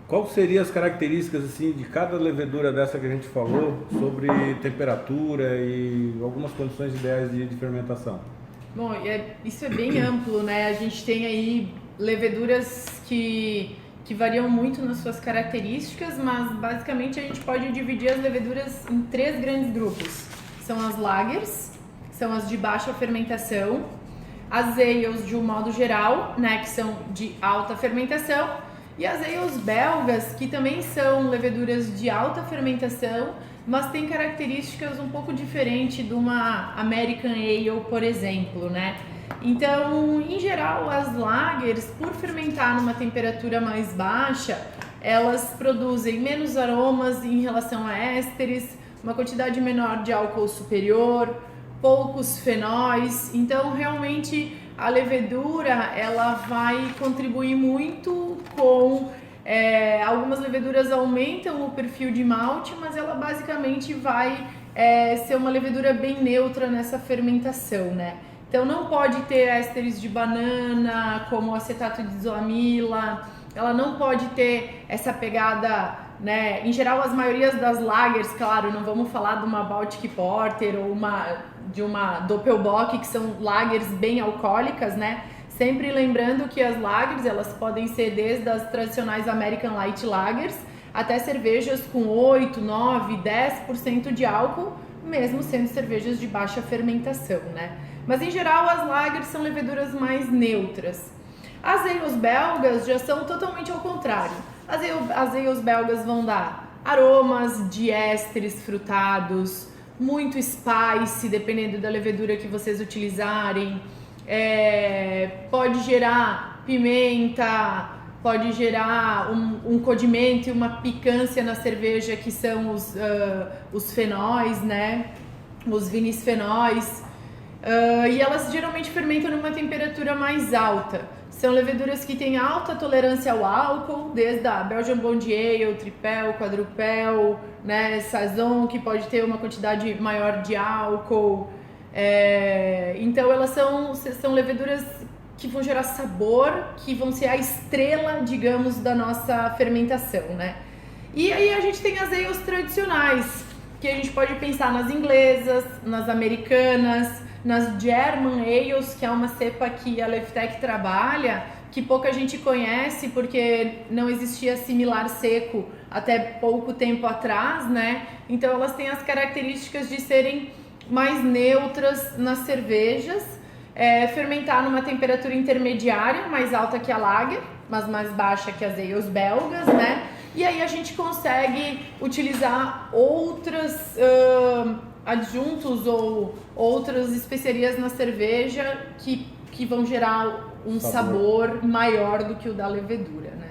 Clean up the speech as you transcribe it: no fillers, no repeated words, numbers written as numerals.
Qual seriam as características assim de cada levedura dessa que a gente falou sobre temperatura e algumas condições ideais de fermentação? Bom, isso é bem amplo, né? A gente tem aí leveduras que variam muito nas suas características, mas basicamente a gente pode dividir as leveduras em três grandes grupos. São as lagers, são as de baixa fermentação, as ales de um modo geral, né, que são de alta fermentação, e as ales belgas, que também são leveduras de alta fermentação, mas têm características um pouco diferentes de uma American Ale, por exemplo, né? Então, em geral, as lagers, por fermentar numa temperatura mais baixa, elas produzem menos aromas em relação a ésteres, uma quantidade menor de álcool superior, poucos fenóis. Então, realmente, a levedura ela vai contribuir muito com algumas leveduras aumentam o perfil de malte, mas ela basicamente vai ser uma levedura bem neutra nessa fermentação, né? Então não pode ter ésteres de banana, como acetato de isoamila, ela não pode ter essa pegada, né? Em geral, as maiorias das lagers, claro, não vamos falar de uma Baltic Porter ou de uma Doppelbock, que são lagers bem alcoólicas, né? Sempre lembrando que as lagers, elas podem ser desde as tradicionais American Light Lagers até cervejas com 8, 9, 10% de álcool, mesmo sendo cervejas de baixa fermentação, né? Mas em geral as lagers são leveduras mais neutras. As ales belgas já são totalmente ao contrário. As ales belgas vão dar aromas de ésteres frutados, muito spice, dependendo da levedura que vocês utilizarem. Pode gerar pimenta, pode gerar um condimento e uma picância na cerveja, que são os fenóis, né? Os vinisfenóis. E elas geralmente fermentam numa temperatura mais alta. São leveduras que têm alta tolerância ao álcool, desde a Belgian Blonde Ale, Tripel, Quadrupel, né? Saison, que pode ter uma quantidade maior de álcool. Então elas são leveduras que vão gerar sabor, que vão ser a estrela, digamos, da nossa fermentação, né? E aí a gente tem as ales tradicionais, que a gente pode pensar nas inglesas, nas americanas, nas German Ales, que é uma cepa que a Leftec trabalha, que pouca gente conhece porque não existia similar seco até pouco tempo atrás, né? Então elas têm as características de serem mais neutras nas cervejas, fermentar numa temperatura intermediária, mais alta que a lager, mas mais baixa que as ales belgas, né? E aí a gente consegue utilizar outras adjuntos ou outras especiarias na cerveja que vão gerar um sabor maior do que o da levedura, né?